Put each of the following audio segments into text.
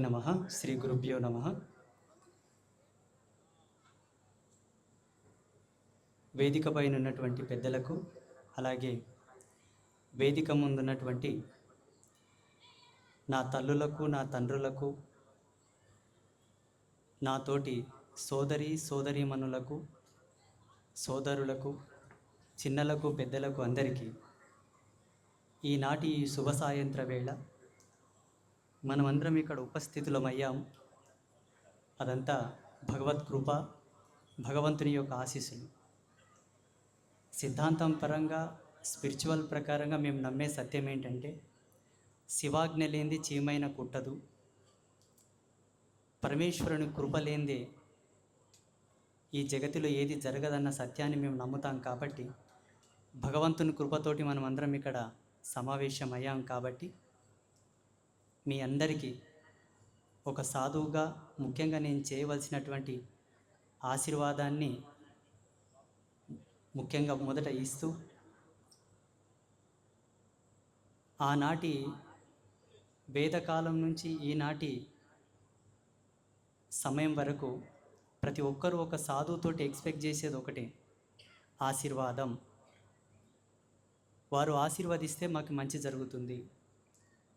నమః. శ్రీ గురుభ్యో నమః. వేదిక పైన ఉన్నటువంటి పెద్దలకు, అలాగే వేదిక ముందున్నటువంటి నా తల్లులకు, నా తండ్రులకు, నాతోటి సోదరీమణులకు, సోదరులకు, చిన్నలకు, పెద్దలకు అందరికీ ఈనాటి ఈ శుభ సాయంత్ర వేళ మనమందరం ఇక్కడ ఉపస్థితులమయ్యాం. అదంతా భగవత్ కృప, భగవంతుని యొక్క ఆశీస్సులు. సిద్ధాంతం పరంగా, స్పిరిచువల్ ప్రకారంగా మేము నమ్మే సత్యం ఏంటంటే, శివాజ్ఞ లేనిది చీమైన కుట్టదు, పరమేశ్వరుని కృప లేనిదే ఈ జగతిలో ఏది జరగదన్న సత్యాన్ని మేము నమ్ముతాం. కాబట్టి భగవంతుని కృపతోటి మనం అందరం ఇక్కడ సమావేశమయ్యాం. కాబట్టి మీ అందరికీ ఒక సాధువుగా ముఖ్యంగా నేను చేయవలసినటువంటి ఆశీర్వాదాన్ని ముఖ్యంగా మొదట ఇస్తూ, ఆనాటి వేదకాలం నుంచి ఈనాటి సమయం వరకు ప్రతి ఒక్కరూ ఒక సాధువుతోటి ఎక్స్పెక్ట్ చేసేది ఒకటే, ఆశీర్వాదం. వారు ఆశీర్వదిస్తే మాకు మంచి జరుగుతుంది,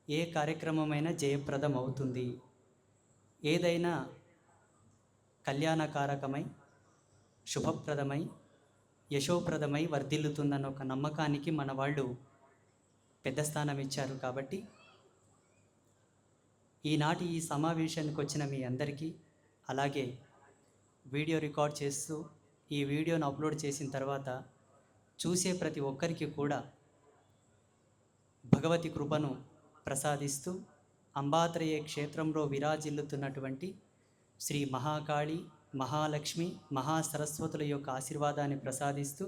ఏ కార్యక్రమమైనా జయప్రదం అవుతుంది, ఏదైనా కళ్యాణకారకమై శుభప్రదమై యశోప్రదమై వర్ధిల్లుతుందన్న ఒక నమ్మకానికి మన వాళ్ళు పెద్ద స్థానం ఇచ్చారు. కాబట్టి ఈనాటి ఈ సమావేశానికి వచ్చిన మీ అందరికీ, అలాగే వీడియో రికార్డ్ చేస్తూ ఈ వీడియోను అప్లోడ్ చేసిన తర్వాత చూసే ప్రతి ఒక్కరికి కూడా భగవతి కృపను ప్రసాదిస్తూ, అంబాత్రయ క్షేత్రంలో విరాజిల్లుతున్నటువంటి శ్రీ మహాకాళి, మహాలక్ష్మి, మహాసరస్వతుల యొక్క ఆశీర్వాదాన్ని ప్రసాదిస్తూ,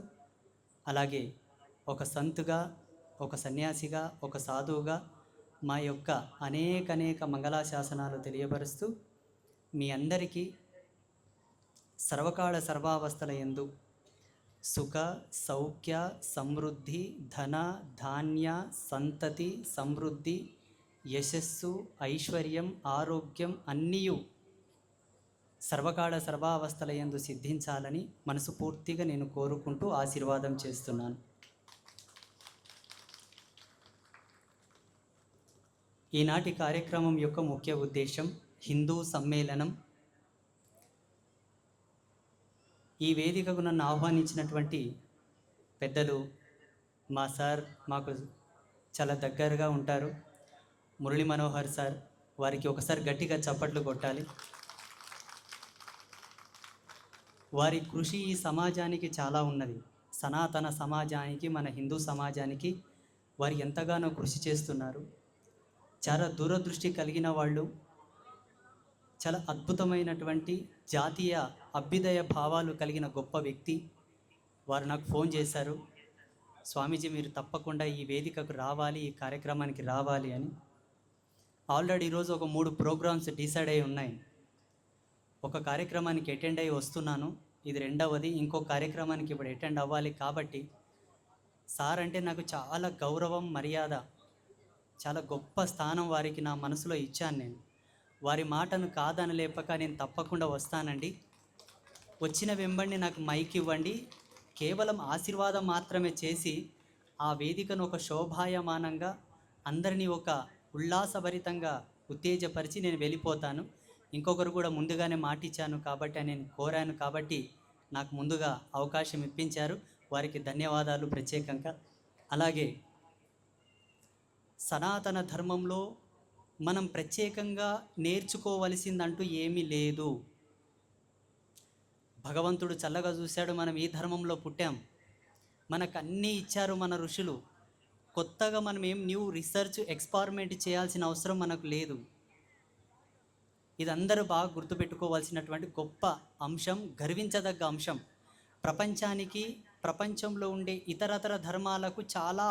అలాగే ఒక సంతుగా, ఒక సన్యాసిగా, ఒక సాధువుగా మా యొక్క అనేక మంగళాశాసనాలు తెలియపరుస్తూ, మీ అందరికీ సర్వకాల సర్వావస్థల యందు సుఖ, సౌఖ్య, సమృద్ధి, ధన, ధాన్య, సంతతి, సమృద్ధి, యశస్సు, ఐశ్వర్యం, ఆరోగ్యం అన్నీయు సర్వకాల సర్వావస్థల యందు సిద్ధించాలని మనసుపూర్తిగా నేను కోరుకుంటూ ఆశీర్వాదం చేస్తున్నాను. ఈనాటి కార్యక్రమం యొక్క ముఖ్య ఉద్దేశం హిందూ సమ్మేళనం. ఈ వేదికకు నన్ను ఆహ్వానించినటువంటి పెద్దలు, మా సార్, మాకు చాలా దగ్గరగా ఉంటారు, మురళీ మనోహర్ సార్. వారికి ఒకసారి గట్టిగా చప్పట్లు కొట్టాలి. వారి కృషి ఈ సమాజానికి చాలా ఉన్నది. సనాతన సమాజానికి, మన హిందూ సమాజానికి వారు ఎంతగానో కృషి చేస్తున్నారు. చాలా దూరదృష్టి కలిగిన వాళ్ళు, చాలా అద్భుతమైనటువంటి జాతీయ అభ్యుదయ భావాలు కలిగిన గొప్ప వ్యక్తి. వారు నాకు ఫోన్ చేశారు, స్వామీజీ మీరు తప్పకుండా ఈ వేదికకు రావాలి, ఈ కార్యక్రమానికి రావాలి అని. ఆల్రెడీ ఈరోజు ఒక 3 ప్రోగ్రామ్స్ డిసైడ్ అయి ఉన్నాయి. ఒక కార్యక్రమానికి అటెండ్ అయ్యి వస్తున్నాను, ఇది రెండవది. ఇంకో కార్యక్రమానికి ఇప్పుడు అటెండ్ అవ్వాలి. కాబట్టి సార్ అంటే నాకు చాలా గౌరవం, మర్యాద, చాలా గొప్ప స్థానం వారికి నా మనసులో ఇచ్చాను. నేను వారి మాటను కాదనలేపక నేను తప్పకుండా వస్తానండి. వచ్చిన వెంబడిని నాకు మైక్ ఇవ్వండి, కేవలం ఆశీర్వాదం మాత్రమే చేసి ఆ వేదికను ఒక శోభాయమానంగా అందరినీ ఒక ఉల్లాసభరితంగా ఉత్తేజపరిచి నేను వెళ్ళిపోతాను. ఇంకొకరు కూడా ముందుగానే మాటిచ్చాను కాబట్టి, నేను కోరాను కాబట్టి నాకు ముందుగా అవకాశం ఇప్పించారు. వారికి ధన్యవాదాలు ప్రత్యేకంగా. అలాగే సనాతన ధర్మంలో మనం ప్రత్యేకంగా నేర్చుకోవలసిందంటూ ఏమీ లేదు. భగవంతుడు చల్లగా చూశాడు, మనం ఈ ధర్మంలో పుట్టాం, మనకు అన్నీ ఇచ్చారు మన ఋషులు. కొత్తగా మనం ఏం న్యూ రీసెర్చ్ ఎక్స్పెరిమెంట్ చేయాల్సిన అవసరం మనకు లేదు. ఇది అందరూ బాగా గుర్తుపెట్టుకోవాల్సినటువంటి గొప్ప అంశం, గర్వించదగ్గ అంశం. ప్రపంచానికి, ప్రపంచంలో ఉండే ఇతరతర ధర్మాలకు చాలా